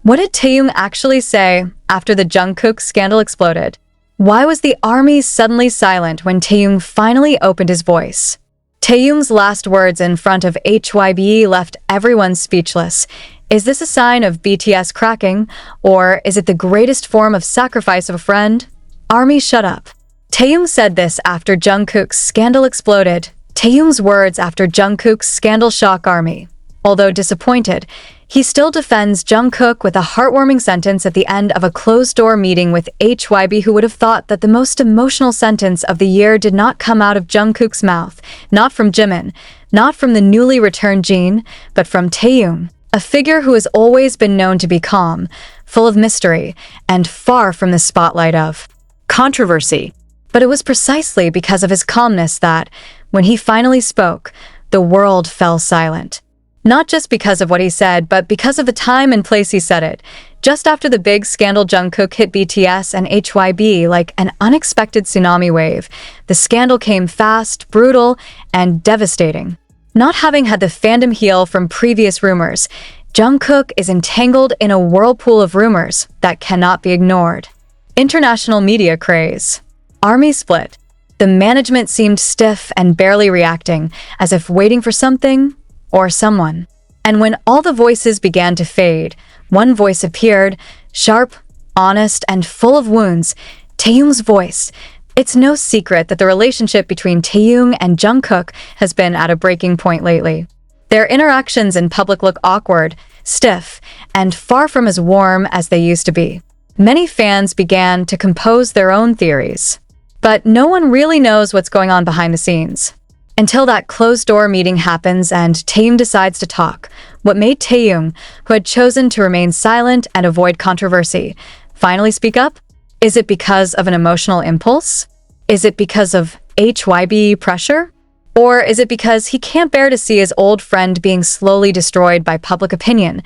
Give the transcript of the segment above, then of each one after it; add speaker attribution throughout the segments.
Speaker 1: What did Taehyung actually say after the Jungkook scandal exploded? Why was the army suddenly silent when Taehyung finally opened his voice? Taehyung's last words in front of HYBE left everyone speechless. Is this a sign of BTS cracking, or is it the greatest form of sacrifice of a friend? Army, shut up. Taehyung said this after Jungkook's scandal exploded. Taehyung's words after Jungkook's scandal shock Army. Although disappointed, he still defends Jungkook with a heartwarming sentence at the end of a closed-door meeting with HYBE. Who would have thought that the most emotional sentence of the year did not come out of Jungkook's mouth, not from Jimin, not from the newly returned Jin, but from Taehyung, a figure who has always been known to be calm, full of mystery, and far from the spotlight of controversy. But it was precisely because of his calmness that, when he finally spoke, the world fell silent. Not just because of what he said, but because of the time and place he said it. Just after the big scandal, Jungkook hit BTS and HYBE like an unexpected tsunami wave. The scandal came fast, brutal, and devastating. Not having had the fandom heal from previous rumors, Jungkook is entangled in a whirlpool of rumors that cannot be ignored. International media craze. Army split. The management seemed stiff and barely reacting, as if waiting for something or someone. And when all the voices began to fade, one voice appeared, sharp, honest, and full of wounds. Taehyung's voice. It's no secret that the relationship between Taehyung and Jungkook has been at a breaking point lately. Their interactions in public look awkward, stiff, and far from as warm as they used to be. Many fans began to compose their own theories. But no one really knows what's going on behind the scenes. Until that closed-door meeting happens and Taehyung decides to talk. What made Taehyung, who had chosen to remain silent and avoid controversy, finally speak up? Is it because of an emotional impulse? Is it because of HYBE pressure? Or is it because he can't bear to see his old friend being slowly destroyed by public opinion?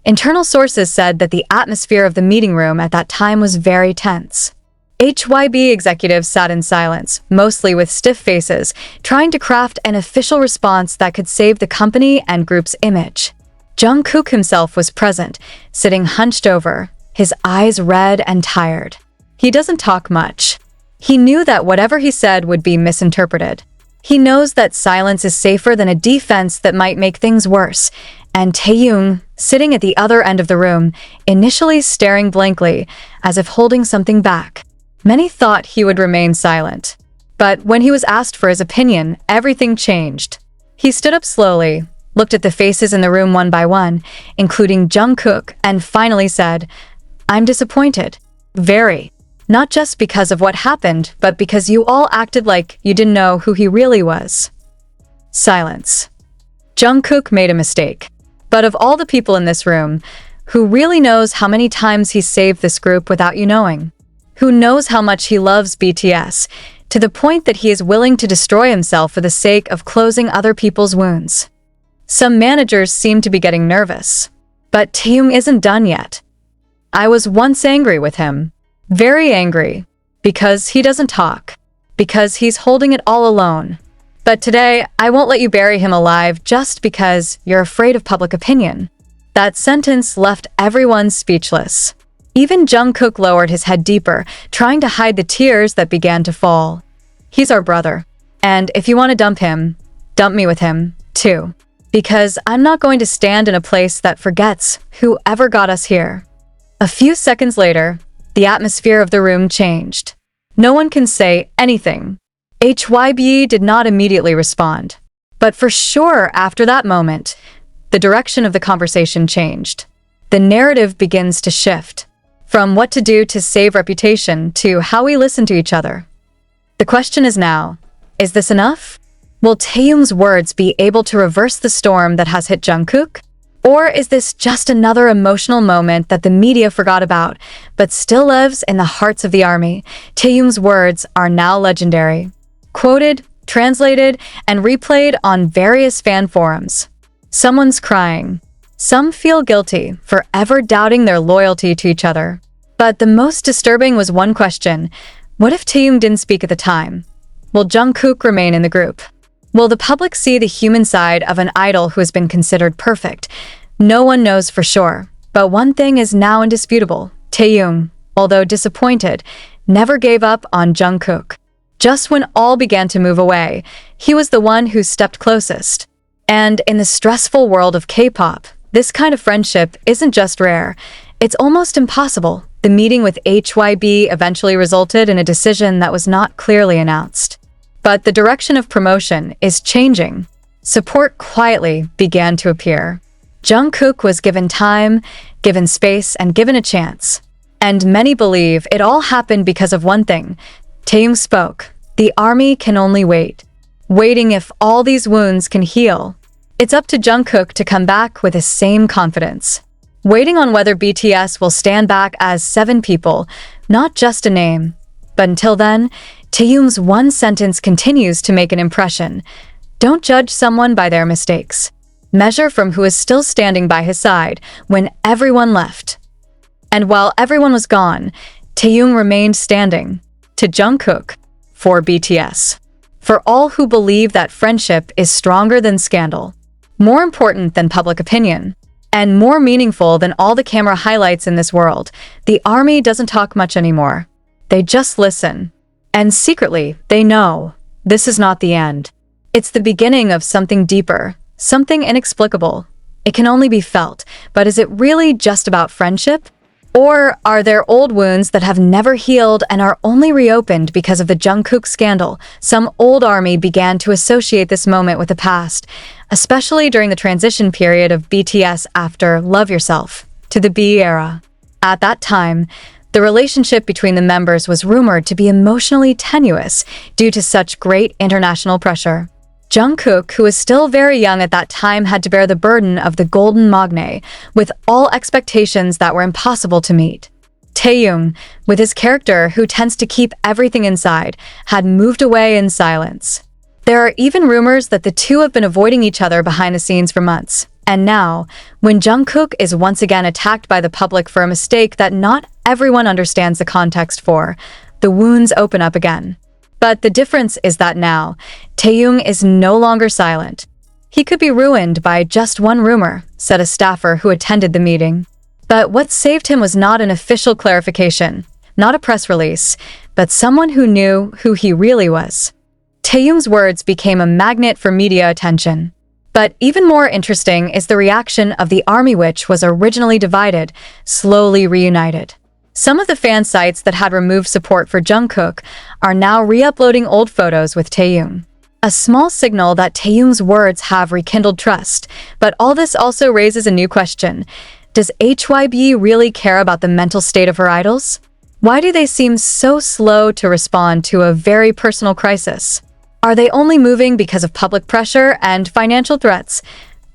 Speaker 1: Internal sources said that the atmosphere of the meeting room at that time was very tense. HYBE executives sat in silence, mostly with stiff faces, trying to craft an official response that could save the company and group's image. Jungkook himself was present, sitting hunched over, his eyes red and tired. He doesn't talk much. He knew that whatever he said would be misinterpreted. He knows that silence is safer than a defense that might make things worse. And Taehyung, sitting at the other end of the room, initially staring blankly, as if holding something back. Many thought he would remain silent. But when he was asked for his opinion, everything changed. He stood up slowly, looked at the faces in the room one by one, including Jungkook, and finally said, "I'm disappointed. Very. Not just because of what happened, but because you all acted like you didn't know who he really was." Silence. Jungkook made a mistake. But of all the people in this room, who really knows how many times he saved this group without you knowing? Who knows how much he loves BTS, to the point that he is willing to destroy himself for the sake of closing other people's wounds? Some managers seem to be getting nervous. But Taehyung isn't done yet. I was once angry with him. Very angry. Because he doesn't talk. Because he's holding it all alone. But today, I won't let you bury him alive just because you're afraid of public opinion. That sentence left everyone speechless. Even Jungkook lowered his head deeper, trying to hide the tears that began to fall. He's our brother. And if you want to dump him, dump me with him, too. Because I'm not going to stand in a place that forgets whoever got us here. A few seconds later, the atmosphere of the room changed. No one can say anything. HYBE did not immediately respond. But for sure, after that moment, the direction of the conversation changed. The narrative begins to shift. From what to do to save reputation to how we listen to each other. The question is now, is this enough? Will Taehyung's words be able to reverse the storm that has hit Jungkook? Or is this just another emotional moment that the media forgot about, but still lives in the hearts of the army? Taehyung's words are now legendary. Quoted, translated, and replayed on various fan forums. Someone's crying. Some feel guilty for ever doubting their loyalty to each other. But the most disturbing was one question. What if Taehyung didn't speak at the time? Will Jungkook remain in the group? Will the public see the human side of an idol who has been considered perfect? No one knows for sure. But one thing is now indisputable. Taehyung, although disappointed, never gave up on Jungkook. Just when all began to move away, he was the one who stepped closest. And in the stressful world of K-pop, this kind of friendship isn't just rare, it's almost impossible. The meeting with HYBE eventually resulted in a decision that was not clearly announced. But the direction of promotion is changing. Support quietly began to appear. Jungkook was given time, given space, and given a chance. And many believe it all happened because of one thing. Taehyung spoke. The army can only wait. Waiting if all these wounds can heal. It's up to Jungkook to come back with the same confidence. Waiting on whether BTS will stand back as 7 people, not just a name. But until then, Taehyung's one sentence continues to make an impression. Don't judge someone by their mistakes. Measure from who is still standing by his side when everyone left. And while everyone was gone, Taehyung remained standing. To Jungkook, for BTS. For all who believe that friendship is stronger than scandal, more important than public opinion, and more meaningful than all the camera highlights in this world, the army doesn't talk much anymore. They just listen. And secretly, they know this is not the end. It's the beginning of something deeper, something inexplicable. It can only be felt, but is it really just about friendship? Or are there old wounds that have never healed and are only reopened because of the Jungkook scandal? Some old army began to associate this moment with the past, especially during the transition period of BTS after Love Yourself to the B era. At that time, the relationship between the members was rumored to be emotionally tenuous due to such great international pressure. Jungkook, who was still very young at that time, had to bear the burden of the golden magne, with all expectations that were impossible to meet. Taehyung, with his character who tends to keep everything inside, had moved away in silence. There are even rumors that the two have been avoiding each other behind the scenes for months. And now, when Jungkook is once again attacked by the public for a mistake that not everyone understands the context for, the wounds open up again. But the difference is that now, Taehyung is no longer silent. He could be ruined by just one rumor, said a staffer who attended the meeting. But what saved him was not an official clarification, not a press release, but someone who knew who he really was. Taehyung's words became a magnet for media attention. But even more interesting is the reaction of the army, which was originally divided, slowly reunited. Some of the fan sites that had removed support for Jungkook are now re-uploading old photos with Taehyung. A small signal that Taehyung's words have rekindled trust, but all this also raises a new question. Does HYBE really care about the mental state of her idols? Why do they seem so slow to respond to a very personal crisis? Are they only moving because of public pressure and financial threats?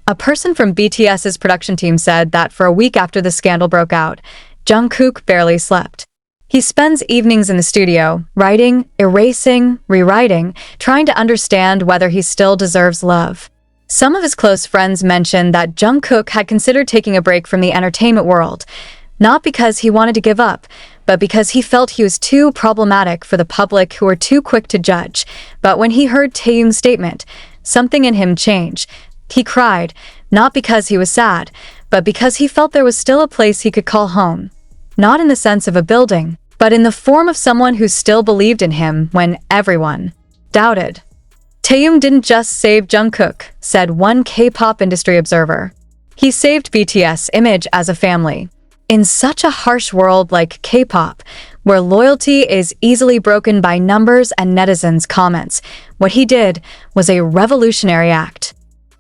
Speaker 1: A person from BTS's production team said that for a week after the scandal broke out, Jungkook barely slept. He spends evenings in the studio, writing, erasing, rewriting, trying to understand whether he still deserves love. Some of his close friends mentioned that Jungkook had considered taking a break from the entertainment world, not because he wanted to give up, but because he felt he was too problematic for the public who were too quick to judge. But when he heard Taehyung's statement, something in him changed. He cried, not because he was sad, but because he felt there was still a place he could call home. Not in the sense of a building, but in the form of someone who still believed in him when everyone doubted. Taehyung didn't just save Jungkook, said one K-pop industry observer. He saved BTS' image as a family. In such a harsh world like K-pop, where loyalty is easily broken by numbers and netizens' comments, what he did was a revolutionary act.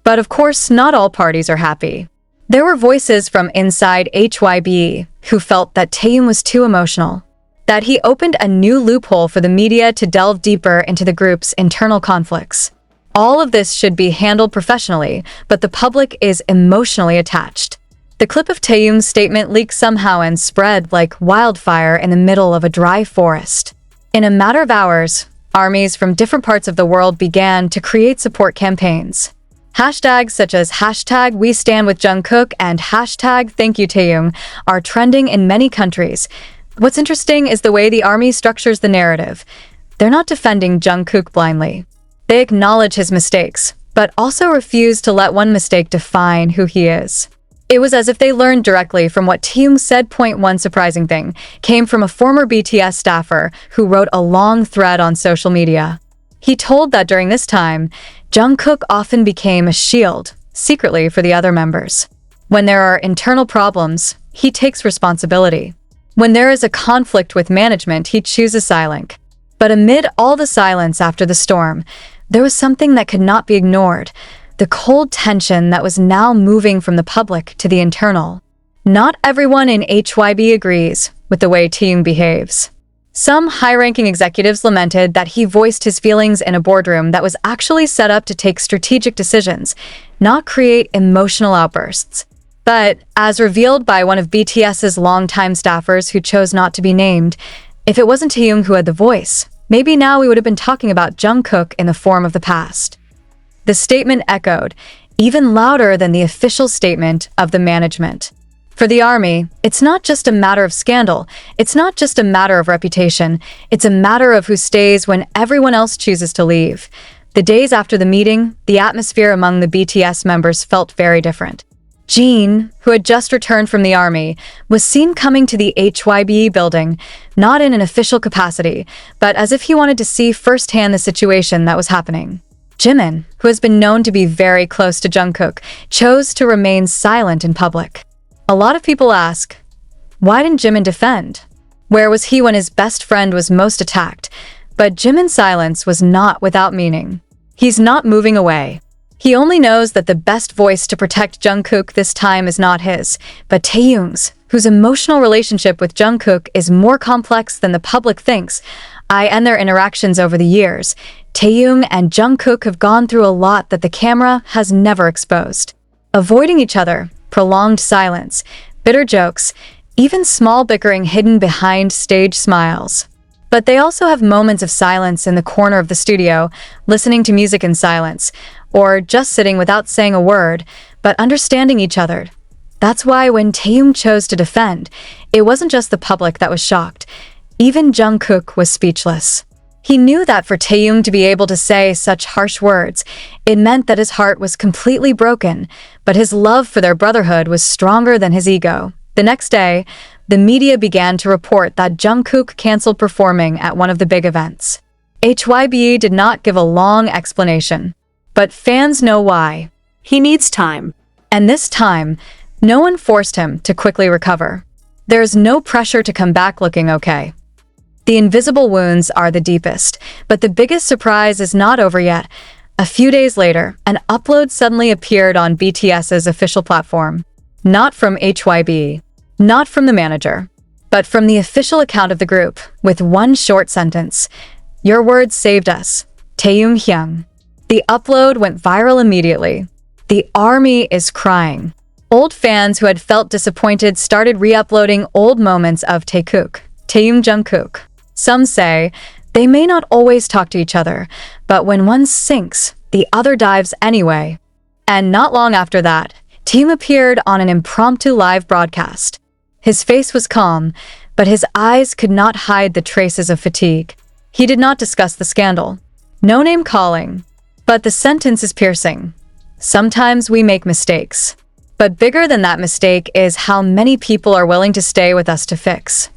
Speaker 1: But of course, not all parties are happy. There were voices from inside HYBE who felt that Taehyung was too emotional, that he opened a new loophole for the media to delve deeper into the group's internal conflicts. All of this should be handled professionally, but the public is emotionally attached. The clip of Taehyung's statement leaked somehow and spread like wildfire in the middle of a dry forest. In a matter of hours, armies from different parts of the world began to create support campaigns. Hashtags such as #WeStandWithJungkook and #ThankYouTaehyung are trending in many countries. What's interesting is the way the army structures the narrative. They're not defending Jungkook blindly. They acknowledge his mistakes, but also refuse to let one mistake define who he is. It was as if they learned directly from what Taehyung said. One surprising thing came from a former BTS staffer who wrote a long thread on social media. He told that during this time, Jungkook often became a shield, secretly for the other members. When there are internal problems, he takes responsibility. When there is a conflict with management, he chooses silence. But amid all the silence after the storm, there was something that could not be ignored. The cold tension that was now moving from the public to the internal. Not everyone in HYBE agrees with the way Taehyung behaves. Some high-ranking executives lamented that he voiced his feelings in a boardroom that was actually set up to take strategic decisions, not create emotional outbursts. But, as revealed by one of BTS's longtime staffers who chose not to be named, if it wasn't Taehyung who had the voice, maybe now we would have been talking about Jungkook in the form of the past. The statement echoed, even louder than the official statement of the management. For the ARMY, it's not just a matter of scandal, it's not just a matter of reputation, it's a matter of who stays when everyone else chooses to leave. The days after the meeting, the atmosphere among the BTS members felt very different. Jin, who had just returned from the ARMY, was seen coming to the HYBE building, not in an official capacity, but as if he wanted to see firsthand the situation that was happening. Jimin, who has been known to be very close to Jungkook, chose to remain silent in public. A lot of people ask, why didn't Jimin defend? Where was he when his best friend was most attacked? But Jimin's silence was not without meaning. He's not moving away. He only knows that the best voice to protect Jungkook this time is not his, but Taehyung's, whose emotional relationship with Jungkook is more complex than the public thinks. And their interactions over the years, Taehyung and Jungkook have gone through a lot that the camera has never exposed. Avoiding each other, prolonged silence, bitter jokes, even small bickering hidden behind stage smiles. But they also have moments of silence in the corner of the studio, listening to music in silence, or just sitting without saying a word, but understanding each other. That's why when Taehyung chose to defend, it wasn't just the public that was shocked. Even Jungkook was speechless. He knew that for Taehyung to be able to say such harsh words, it meant that his heart was completely broken, but his love for their brotherhood was stronger than his ego. The next day, the media began to report that Jungkook canceled performing at one of the big events. HYBE did not give a long explanation, but fans know why.
Speaker 2: He needs time.
Speaker 1: And this time, no one forced him to quickly recover. There's no pressure to come back looking okay. The invisible wounds are the deepest, but the biggest surprise is not over yet. A few days later, an upload suddenly appeared on BTS's official platform. Not from HYBE, not from the manager, but from the official account of the group, with one short sentence. "Your words saved us. Taehyung." The upload went viral immediately. The ARMY is crying. Old fans who had felt disappointed started re-uploading old moments of Taehyung Jungkook. Some say they may not always talk to each other, but when one sinks, the other dives anyway. And not long after that, Taehyung appeared on an impromptu live broadcast. His face was calm, but his eyes could not hide the traces of fatigue. He did not discuss the scandal. No name calling. But the sentence is piercing. Sometimes we make mistakes. But bigger than that mistake is how many people are willing to stay with us to fix.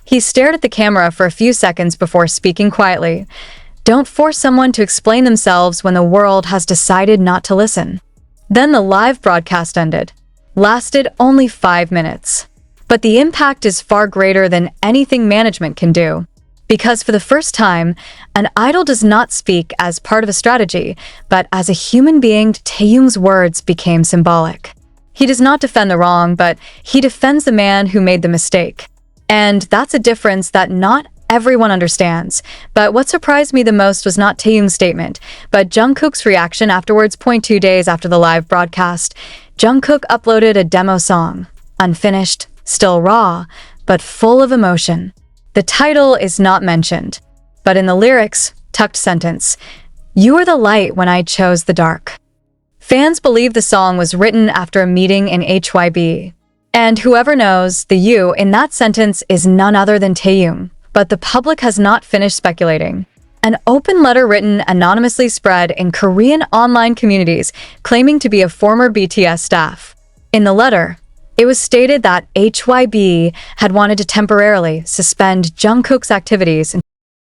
Speaker 1: He stared at the camera for a few seconds before speaking quietly. Don't force someone to explain themselves when the world has decided not to listen. Then the live broadcast ended. Lasted only 5 minutes. But the impact is far greater than anything management can do. Because for the first time, an idol does not speak as part of a strategy, but as a human being. Taehyung's words became symbolic. He does not defend the wrong, but he defends the man who made the mistake. And that's a difference that not everyone understands. But what surprised me the most was not Taehyung's statement, but Jungkook's reaction afterwards. 2 days after the live broadcast, Jungkook uploaded a demo song, unfinished, still raw, but full of emotion. The title is not mentioned, but in the lyrics, tucked sentence, "You are the light when I chose the dark." Fans believe the song was written after a meeting in HYBE. And whoever knows, the "you" in that sentence is none other than Taehyung. But the public has not finished speculating. An open letter written anonymously spread in Korean online communities claiming to be a former BTS staff. In the letter, it was stated that HYBE had wanted to temporarily suspend Jungkook's activities